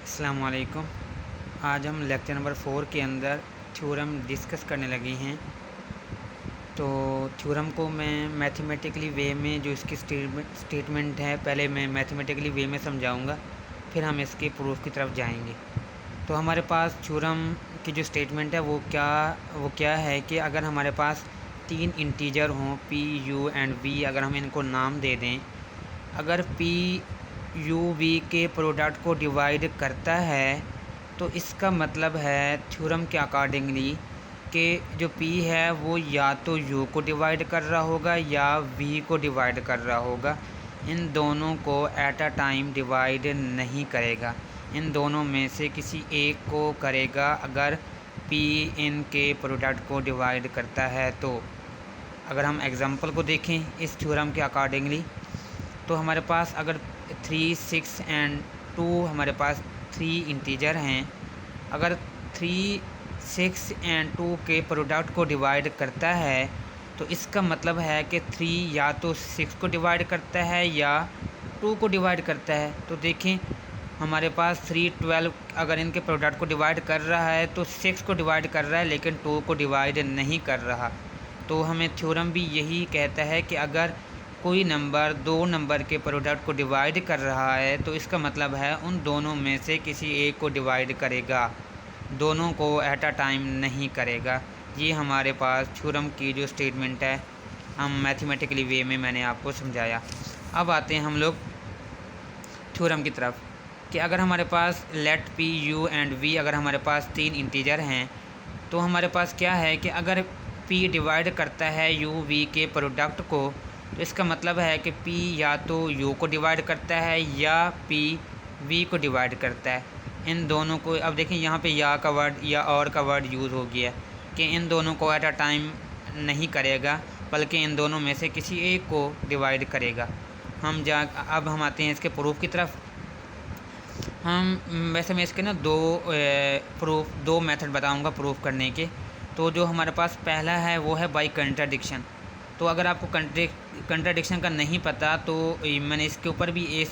अस्सलाम वालेकुम। आज हम लेक्चर नंबर 4 के अंदर थ्योरम डिस्कस करने लगे हैं। तो थ्योरम को मैं मैथमेटिकली वे में जो इसकी स्टेटमेंट है पहले मैं मैथमेटिकली वे में समझाऊंगा, फिर हम इसके प्रूफ की तरफ जाएंगे। तो हमारे पास थ्योरम की जो स्टेटमेंट है वो क्या है कि अगर हमारे पास तीन इंटीजर हों पी यू एंड वी, अगर हम इनको नाम दे दें, अगर पी यू वी के प्रोडक्ट को डिवाइड करता है तो इसका मतलब है थ्योरम के अकॉर्डिंगली कि जो p है वो या तो u को डिवाइड कर रहा होगा या v को डिवाइड कर रहा होगा। इन दोनों को एट अ टाइम डिवाइड नहीं करेगा, इन दोनों में से किसी एक को करेगा। अगर p इनके प्रोडक्ट को डिवाइड करता है तो अगर हम एग्जांपल को देखें इस थ्योरम के अकॉर्डिंगली, तो हमारे पास अगर 3, 6 एंड 2 हमारे पास 3 इंटीजर हैं। अगर 3, 6 एंड 2 के प्रोडक्ट को डिवाइड करता है तो इसका मतलब है कि 3 या तो 6 को डिवाइड करता है या 2 को डिवाइड करता है। तो देखें हमारे पास 3, 12 अगर इनके प्रोडक्ट को डिवाइड कर रहा है तो 6 को डिवाइड कर रहा है लेकिन 2 को डिवाइड नहीं कर रहा। तो हमें थ्योरम भी यही कहता है कि अगर कोई नंबर दो नंबर के प्रोडक्ट को डिवाइड कर रहा है तो इसका मतलब है उन दोनों में से किसी एक को डिवाइड करेगा, दोनों को एट अ टाइम नहीं करेगा। ये हमारे पास थ्योरम की जो स्टेटमेंट है हम मैथमेटिकली वे में मैंने आपको समझाया। अब आते हैं हम लोग थ्योरम की तरफ कि अगर हमारे पास let P U and V, अगर हमारे पास तीन इंटीजर हैं तो हमारे पास क्या है कि अगर p डिवाइड करता है यू वी के प्रोडक्ट को तो इसका मतलब है कि p या तो u को डिवाइड करता है या p v को डिवाइड करता है। इन दोनों को अब देखें यहाँ पे या का वर्ड या और का वर्ड यूज़ हो गया कि इन दोनों को एट अ टाइम नहीं करेगा बल्कि इन दोनों में से किसी एक को डिवाइड करेगा। अब हम आते हैं इसके प्रूफ की तरफ। वैसे मैं इसके ना दो मेथड बताऊंगा प्रूफ करने के। तो जो हमारे पास पहला है वो है बाय कंट्राडिक्शन। तो अगर आपको कंट्राडिक्शन का नहीं पता तो मैंने इसके ऊपर भी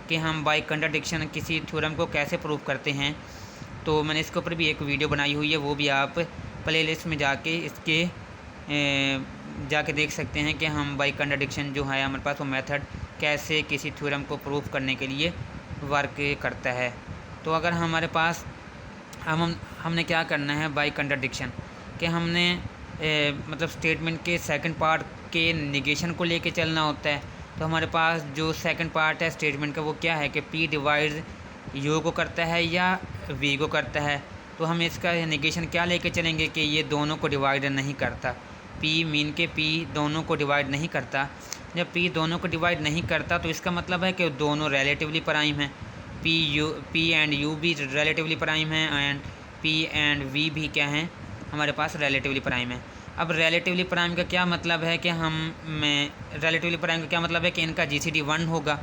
कि हम बाय कंट्राडिक्शन किसी थ्योरम को कैसे प्रूफ करते हैं, तो मैंने इसके ऊपर भी एक वीडियो बनाई हुई है, वो भी आप प्लेलिस्ट में जाके देख सकते हैं कि हम बाय कंट्राडिक्शन जो है हमारे पास वो मेथड कैसे किसी थ्योरम को प्रूफ करने के लिए वर्क करता है। तो अगर हमारे पास हमने क्या करना है बाय कंट्राडिक्शन कि हमने मतलब स्टेटमेंट के सेकंड पार्ट के निगेशन को लेके चलना होता है। तो हमारे पास जो सेकंड पार्ट है स्टेटमेंट का वो क्या है कि p डिवाइड यू को करता है या v को करता है। तो हम इसका निगेशन क्या लेके चलेंगे कि ये दोनों को डिवाइड नहीं करता। p मीन के p दोनों को डिवाइड नहीं करता। जब p दोनों को डिवाइड नहीं करता तो इसका मतलब है कि दोनों रिलेटिवली प्राइम हैं। p एंड u भी रिलेटिवली प्राइम है एंड p एंड v भी क्या हैं हमारे पास रिलेटिवली प्राइम है। अब रिलेटिवली प्राइम का क्या मतलब है कि रिलेटिवली प्राइम का क्या मतलब है कि इनका जीसीडी 1 होगा।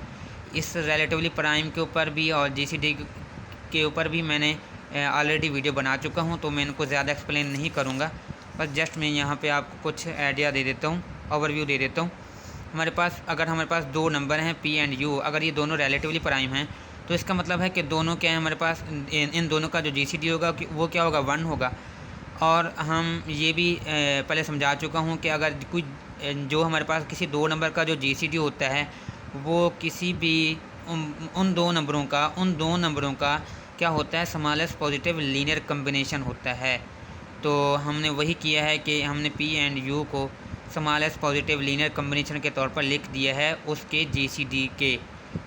इस रिलेटिवली प्राइम के ऊपर भी और जीसीडी के ऊपर भी मैंने ऑलरेडी वीडियो बना चुका हूं, तो मैं इनको ज़्यादा एक्सप्लेन नहीं करूंगा, बस जस्ट मैं यहां पे आपको कुछ आइडिया दे देता हूं, ओवरव्यू दे देता हूं। अगर हमारे पास दो नंबर हैं p एंड u, अगर ये दोनों रिलेटिवली प्राइम हैं तो इसका मतलब है कि दोनों क्या है हमारे पास इन दोनों का जो जीसीडी होगा वो क्या होगा 1 होगा। और हम ये भी पहले समझा चुका हूँ कि अगर कोई जो हमारे पास किसी दो नंबर का जो जीसीडी होता है वो किसी भी उन दो नंबरों का क्या होता है स्मॉलेस्ट पॉजिटिव लीनियर कम्बिनेशन होता है। तो हमने वही किया है कि हमने p एंड u को स्मॉलेस्ट पॉजिटिव लीनियर कम्बिनेशन के तौर पर लिख दिया है उसके जीसीडी के,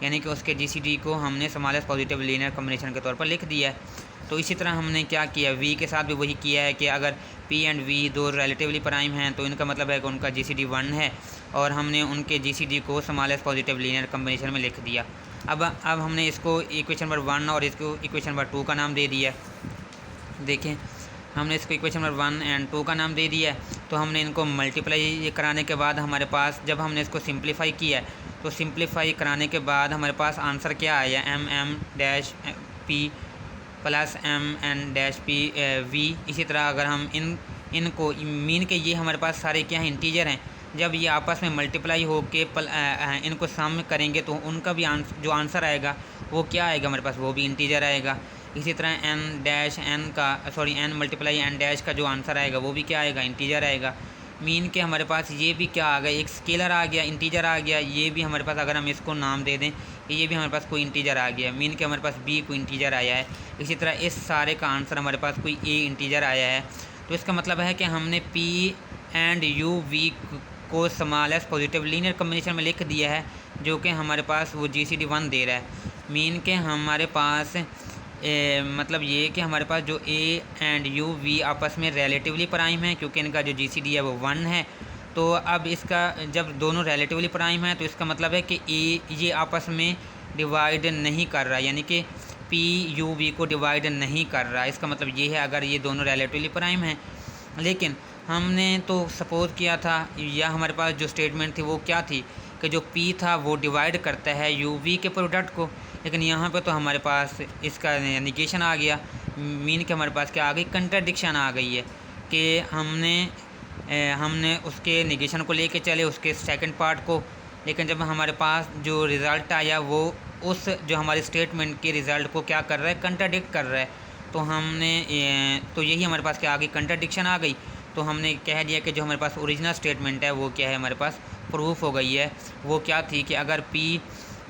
यानी कि उसके जीसीडी को हमने स्मॉलेस्ट पॉजिटिव लीनियर कम्बिनेशन के तौर पर लिख दिया है। तो इसी तरह हमने क्या किया v के साथ भी वही किया है कि अगर p एंड v दो रिलेटिवली प्राइम हैं तो इनका मतलब है कि उनका जीसीडी 1 है और हमने उनके जीसीडी को स्मॉलेस्ट पॉजिटिव लीनियर कम्बिनेशन में लिख दिया। अब हमने इसको इक्वेशन नंबर 1 और इसको इक्वेशन नंबर 2 का नाम दे दिया। देखें हमने इसको इक्वेशन नंबर 1 एंड 2 का नाम दे दिया है। तो हमने इनको मल्टीप्लाई कराने के बाद हमारे पास जब हमने इसको सिंप्लीफाई किया तो सिंप्लीफाई कराने के बाद हमारे पास आंसर क्या आया m plus m n v। इसी तरह अगर हम इनको मीन के ये हमारे पास सारे क्या हैं इंटीजर हैं, जब ये आपस में मल्टीप्लाई हो के इनको सम करेंगे तो उनका भी जो आंसर आएगा वो क्या आएगा हमारे पास, वो भी इंटीजर आएगा। इसी तरह एन डैश एन का एन मल्टीप्लाई एन डैश का जो आंसर आएगा वो भी क्या आएगा, इंटीजर आएगा। मीन के हमारे पास ये भी क्या आ गया, एक स्केलर आ गया, इंटीजर आ गया। ये भी हमारे पास अगर हम इसको नाम दे दें, ये भी हमारे पास कोई इंटीजर आ गया। मीन के हमारे पास बी कोई इंटीजर आया है। इसी तरह इस सारे का आंसर हमारे पास कोई ए इंटीजर आया है। तो इसका मतलब है कि हमने पी एंड यू वी को small S positive linear combination में लिख दिया है, जो कि हमारे पास वो GCD 1 दे रहा है। मीन के हमारे पास मतलब ये कि हमारे पास जो ए एंड यू वी आपस में रिलेटिवली प्राइम है, क्योंकि इनका जो GCD है वो 1 है। तो अब इसका जब दोनों रिलेटिवली प्राइम है तो इसका मतलब है कि ए ये आपस में डिवाइड नहीं कर रहा, यानी कि पी यू वी को डिवाइड नहीं कर रहा। इसका मतलब ये है अगर ये दोनों रिलेटिवली प्राइम हैं। लेकिन हमने तो सपोज किया था, या हमारे पास जो स्टेटमेंट थी वो क्या थी कि जो P था वो डिवाइड करता है यू वी के प्रोडक्ट को। लेकिन यहाँ पे तो हमारे पास इसका निगेशन आ गया। मीन के हमारे पास क्या आ गई, कंट्राडिक्शन आ गई है कि हमने उसके निगेशन को लेके चले उसके सेकंड पार्ट को, लेकिन जब हमारे पास जो रिज़ल्ट आया वो उस जो हमारे स्टेटमेंट के रिज़ल्ट को क्या कर रहा है, कंट्राडिक्ट कर रहा है। तो तो यही हमारे पास क्या आ गई, कंट्राडिक्शन आ गई। तो हमने कह दिया कि जो हमारे पास ओरिजिनल स्टेटमेंट है वो क्या है, हमारे पास प्रूफ हो गई है। वो क्या थी कि अगर P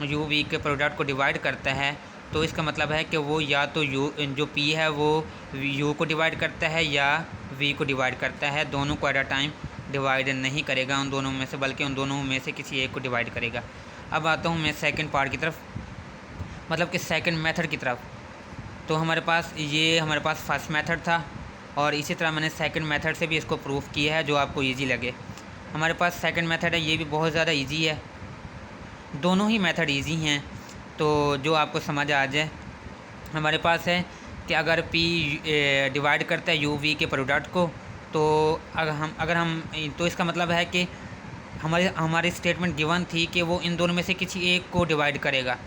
यू वी के प्रोडक्ट को डिवाइड करता है तो इसका मतलब है कि वो या तो जो P है वो U को डिवाइड करता है या V को डिवाइड करता है। दोनों को एट अ टाइम डिवाइड नहीं करेगा उन दोनों में से, बल्कि उन दोनों में से किसी एक को डिवाइड करेगा। अब आता हूँ मैं सेकंड पार्ट की तरफ, मतलब कि सेकंड मेथड की तरफ। तो हमारे पास फर्स्ट मेथड था और इसी तरह मैंने सेकंड मेथड से भी इसको प्रूफ किया है जो आपको इजी लगे। हमारे पास सेकंड मेथड है, ये भी बहुत ज़्यादा इजी है। दोनों ही मेथड इजी हैं, तो जो आपको समझ आ जाए। हमारे पास है कि अगर P डिवाइड करता है यू वी के प्रोडक्ट को, तो अगर हम तो इसका मतलब है कि हमारी स्टेटमेंट गिवन थी कि वो इन दोनों में से किसी एक को डिवाइड करेगा।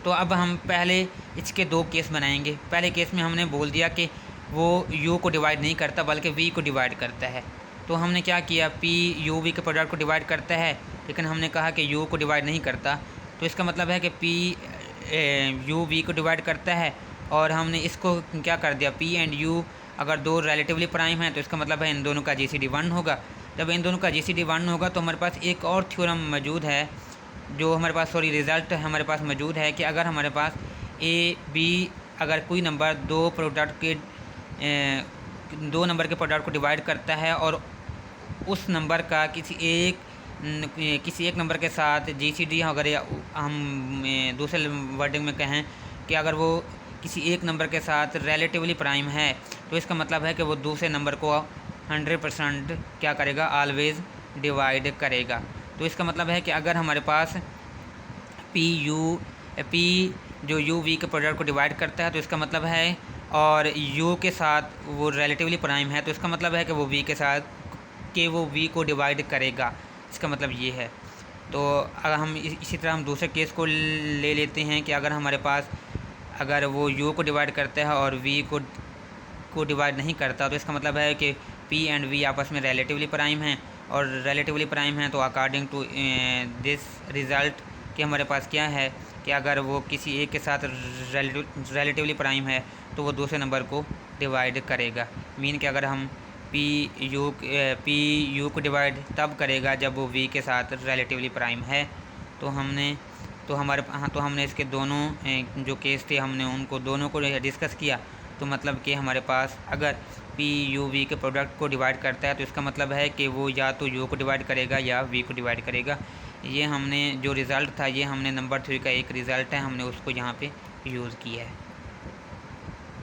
तो अब हम पहले इसके दो केस बनाएंगे। पहले केस में हमने बोल दिया कि वो U को डिवाइड नहीं करता बल्कि V को डिवाइड करता है। तो हमने क्या किया, P यू वी के प्रोडक्ट को डिवाइड करता है, लेकिन हमने कहा कि U को डिवाइड नहीं करता। तो इसका मतलब है कि P यू वी को डिवाइड करता है, और हमने इसको क्या कर दिया, P एंड U अगर दो रिलेटिवली प्राइम हैं तो इसका मतलब है इन दोनों का GCD 1 होगा। जब इन दोनों का GCD 1 होगा तो हमारे पास एक और थ्योरम मौजूद है, जो हमारे पास रिज़ल्ट हमारे पास मौजूद है कि अगर हमारे पास A B अगर कोई नंबर दो नंबर के प्रोडक्ट को डिवाइड करता है और उस नंबर का किसी एक नंबर के साथ GCD, अगर हम दूसरे वर्डिंग में कहें कि अगर वो किसी एक नंबर के साथ रिलेटिवली प्राइम है, तो इसका मतलब है कि वो दूसरे नंबर को 100% क्या करेगा, ऑलवेज़ डिवाइड करेगा। तो इसका मतलब है कि अगर हमारे पास P जो यू वी के प्रोडक्ट को डिवाइड करता है तो इसका मतलब है, और U के साथ वो रिलेटिवली प्राइम है तो इसका मतलब है कि वो वो V को डिवाइड करेगा। इसका मतलब ये है। तो अगर हम इसी तरह हम दूसरे केस को ले लेते हैं कि अगर हमारे पास अगर वो U को डिवाइड करता है और V को डिवाइड नहीं करता, तो इसका मतलब है कि P एंड V आपस में रिलेटिवली प्राइम हैं, और रिलेटिवली प्राइम हैं तो अकॉर्डिंग टू दिस रिज़ल्ट कि हमारे पास क्या है कि अगर वो किसी एक के साथ रिलेटिवली प्राइम है तो वो दूसरे नंबर को डिवाइड करेगा। मीन कि अगर हम P U को डिवाइड तब करेगा जब वो V के साथ रिलेटिवली प्राइम है। तो हमने इसके दोनों जो केस थे हमने उनको दोनों को डिस्कस किया। तो मतलब कि हमारे पास अगर P U V के प्रोडक्ट को डिवाइड करता है तो इसका मतलब है कि वो या तो U को डिवाइड करेगा या V को डिवाइड करेगा। ये हमने जो रिज़ल्ट था ये हमने नंबर 3 का एक रिज़ल्ट है, हमने उसको यहाँ पे यूज़ किया है।